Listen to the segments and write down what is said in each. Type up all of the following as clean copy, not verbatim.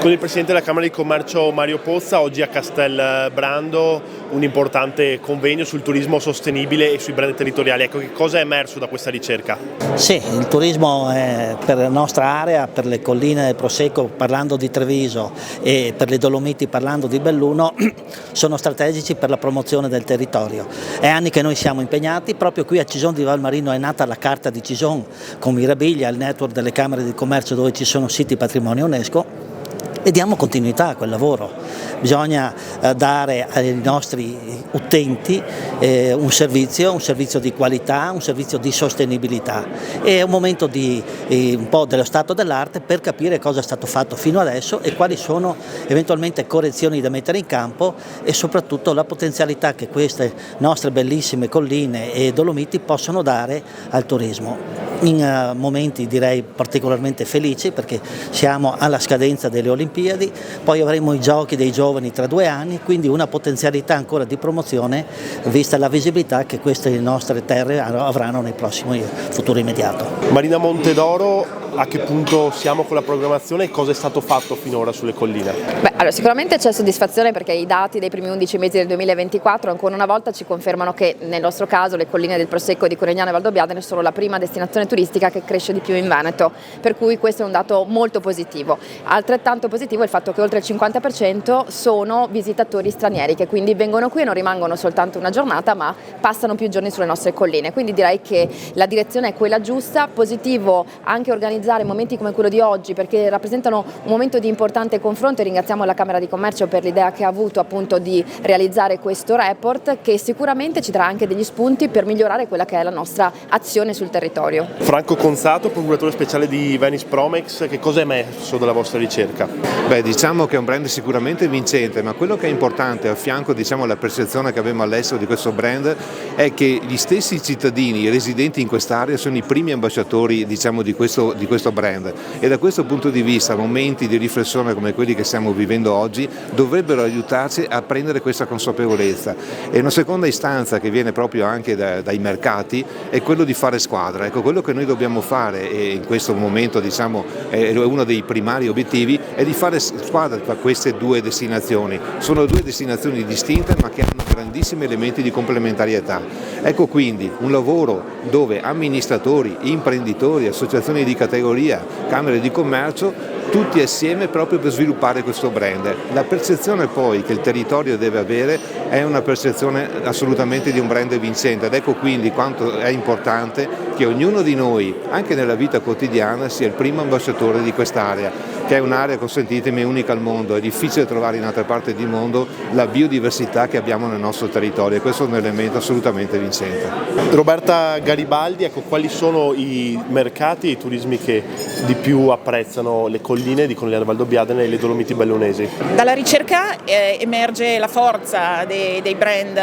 Con il Presidente della Camera di Commercio Mario Pozza, oggi a Castelbrando un importante convegno sul turismo sostenibile e sui brand territoriali. Ecco, che cosa è emerso da questa ricerca? Sì, il turismo per la nostra area, per le colline del Prosecco parlando di Treviso e per le Dolomiti parlando di Belluno, sono strategici per la promozione del territorio. È anni che noi siamo impegnati, proprio qui a Cison di Valmarino è nata la Carta di Cison con Mirabilia, il network delle Camere di Commercio dove ci sono siti patrimonio UNESCO. E diamo continuità a quel lavoro. Bisogna dare ai nostri utenti un servizio di qualità, un servizio di sostenibilità. È un momento un po' dello stato dell'arte per capire cosa è stato fatto fino adesso e quali sono eventualmente correzioni da mettere in campo e soprattutto la potenzialità che queste nostre bellissime colline e Dolomiti possono dare al turismo. In momenti direi particolarmente felici perché siamo alla scadenza delle Olimpiadi, poi avremo i giochi dei giovani tra 2 anni, quindi una potenzialità ancora di promozione vista la visibilità che queste nostre terre avranno nei prossimi futuro immediato. Marina Montedoro, a che punto siamo con la programmazione e cosa è stato fatto finora sulle colline? Allora, sicuramente c'è soddisfazione perché i dati dei primi 11 mesi del 2024 ancora una volta ci confermano che nel nostro caso le colline del Prosecco di Conegliano e Valdobbiadene sono la prima destinazione turistica che cresce di più in Veneto, per cui questo è un dato molto positivo. Altrettanto positivo è il fatto che oltre il 50% sono visitatori stranieri che quindi vengono qui e non rimangono soltanto una giornata ma passano più giorni sulle nostre colline, quindi direi che la direzione è quella giusta. Positivo anche organizzare momenti come quello di oggi perché rappresentano un momento di importante confronto e ringraziamo la Camera di Commercio per l'idea che ha avuto appunto di realizzare questo report che sicuramente ci darà anche degli spunti per migliorare quella che è la nostra azione sul territorio. Franco Conzato, procuratore speciale di Venice Promex, che cosa è emerso dalla vostra ricerca? Diciamo che è un brand sicuramente vincente, ma quello che è importante a fianco alla percezione che abbiamo all'estero di questo brand è che gli stessi cittadini residenti in quest'area sono i primi ambasciatori di questo brand e da questo punto di vista momenti di riflessione come quelli che stiamo vivendo oggi dovrebbero aiutarci a prendere questa consapevolezza. E una seconda istanza che viene proprio anche dai mercati è quello di fare squadra. Ecco, quello che noi dobbiamo fare e in questo momento è uno dei primari obiettivi è di fare squadra tra queste due destinazioni. Sono due destinazioni distinte ma che hanno grandissimi elementi di complementarietà. Ecco quindi un lavoro dove amministratori, imprenditori, associazioni di categoria, camere di commercio tutti assieme proprio per sviluppare questo brand. La percezione poi che il territorio deve avere è una percezione assolutamente di un brand vincente ed ecco quindi quanto è importante che ognuno di noi, anche nella vita quotidiana, sia il primo ambasciatore di quest'area, che è un'area, consentitemi, unica al mondo. È difficile trovare in altre parti del mondo la biodiversità che abbiamo nel nostro territorio e questo è un elemento assolutamente vincente. Roberta Garibaldi, ecco, quali sono i mercati e i turismi che di più apprezzano le colline di Conegliano Valdobbiadene e le Dolomiti Bellunesi? Dalla ricerca emerge la forza dei brand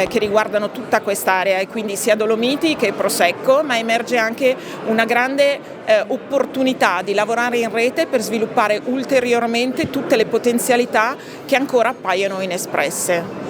che riguardano tutta quest'area e quindi sia Dolomiti che Prosecco, ma emerge anche una grande opportunità di lavorare in rete per sviluppare ulteriormente tutte le potenzialità che ancora appaiono inespresse.